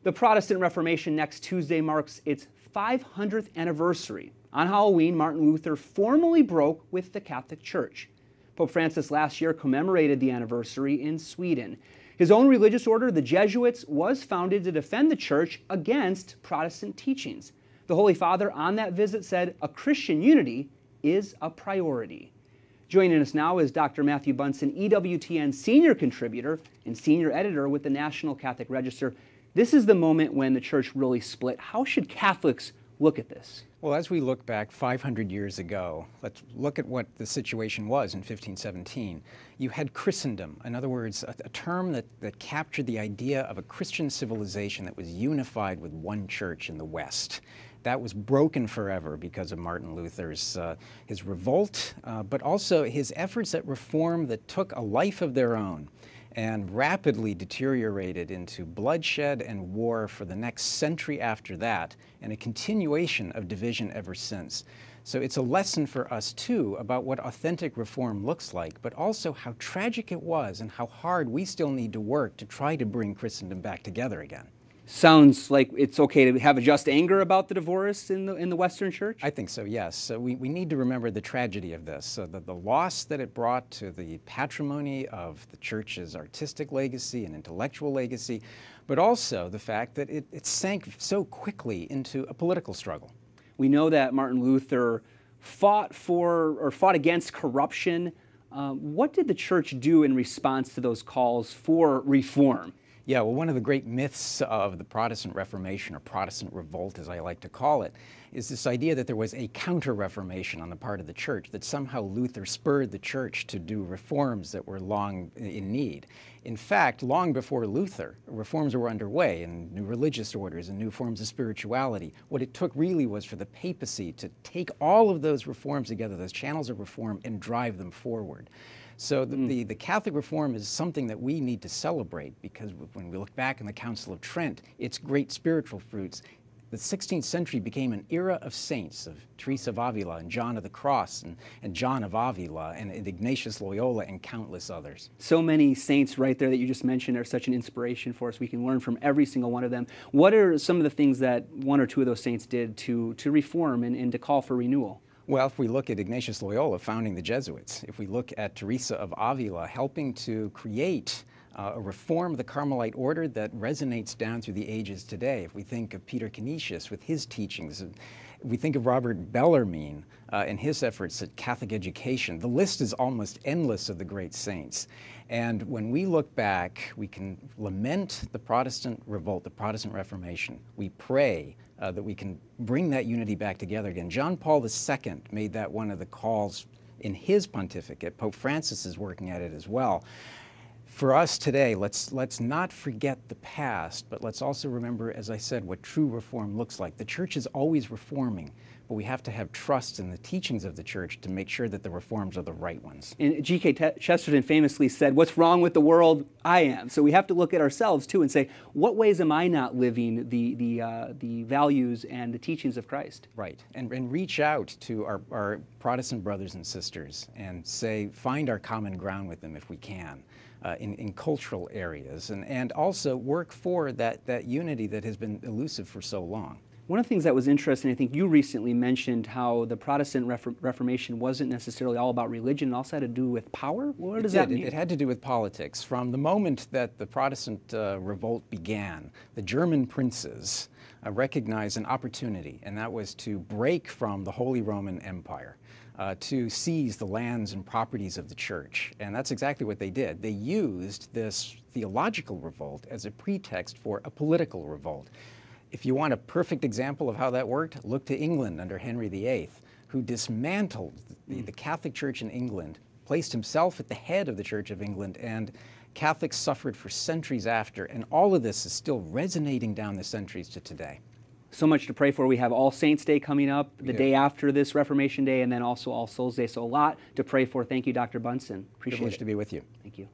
The Protestant Reformation next Tuesday marks its 500th anniversary. On Halloween, Martin Luther formally broke with the Catholic Church. Pope Francis last year commemorated the anniversary in Sweden. His own religious order, the Jesuits, was founded to defend the Church against Protestant teachings. The Holy Father on that visit said a Christian unity is a priority. Joining us now is Dr. Matthew Bunson, EWTN senior contributor and senior editor with the National Catholic Register. This is the moment when the Church really split. How should Catholics look at this? Well, as we look back 500 years ago, let's look at what the situation was in 1517. You had Christendom, in other words, a term that captured the idea of a Christian civilization that was unified with one church in the West. That was broken forever because of Martin Luther's his revolt, but also his efforts at reform that took a life of their own and rapidly deteriorated into bloodshed and war for the next century after that, and a continuation of division ever since. So it's a lesson for us, too, about what authentic reform looks like, but also how tragic it was and how hard we still need to work to try to bring Christendom back together again. Sounds like it's okay to have a just anger about the divorce in the Western Church? I think so, yes. So we need to remember the tragedy of this, the loss that it brought to the patrimony of the Church's artistic legacy and intellectual legacy, but also the fact that it sank so quickly into a political struggle. We know that Martin Luther fought against corruption. What did the Church do in response to those calls for reform? Yeah, well, one of the great myths of the Protestant Reformation, or Protestant Revolt as I like to call it, is this idea that there was a counter-reformation on the part of the Church, that somehow Luther spurred the Church to do reforms that were long in need. In fact, long before Luther, reforms were underway in new religious orders and new forms of spirituality. What it took really was for the papacy to take all of those reforms together, those channels of reform, and drive them forward. So the Catholic reform is something that we need to celebrate, because when we look back in the Council of Trent, its great spiritual fruits, the 16th century became an era of saints, of Teresa of Avila and John of the Cross and John of Avila and Ignatius Loyola and countless others. So many saints right there that you just mentioned are such an inspiration for us. We can learn from every single one of them. What are some of the things that one or two of those saints did to reform and to call for renewal? Well, if we look at Ignatius Loyola founding the Jesuits, if we look at Teresa of Avila helping to create a reform of the Carmelite order that resonates down through the ages today, if we think of Peter Canisius with his teachings, if we think of Robert Bellarmine and his efforts at Catholic education, the list is almost endless of the great saints. And when we look back, we can lament the Protestant revolt, the Protestant Reformation. We pray that we can bring that unity back together again. John Paul II made that one of the calls in his pontificate. Pope Francis is working at it as well. For us today, let's not forget the past, but let's also remember, as I said, what true reform looks like. The Church is always reforming, but we have to have trust in the teachings of the Church to make sure that the reforms are the right ones. And G.K. Chesterton famously said, "What's wrong with the world? I am." So we have to look at ourselves too and say, what ways am I not living the values and the teachings of Christ? Right, and reach out to our Protestant brothers and sisters and say, find our common ground with them if we can. In cultural areas, and also work for that unity that has been elusive for so long. One of the things that was interesting, I think you recently mentioned how the Protestant Reformation wasn't necessarily all about religion, it also had to do with power. What does that mean? It had to do with politics. From the moment that the Protestant revolt began, the German princes recognized an opportunity, and that was to break from the Holy Roman Empire. To seize the lands and properties of the Church. And that's exactly what they did. They used this theological revolt as a pretext for a political revolt. If you want a perfect example of how that worked, look to England under Henry VIII, who dismantled the Catholic Church in England, placed himself at the head of the Church of England, and Catholics suffered for centuries after. And all of this is still resonating down the centuries to today. So much to pray for. We have All Saints Day coming up, the day after this Reformation Day, and then also All Souls Day. So a lot to pray for. Thank you, Dr. Bunson. Appreciate it. Privileged to be with you. Thank you.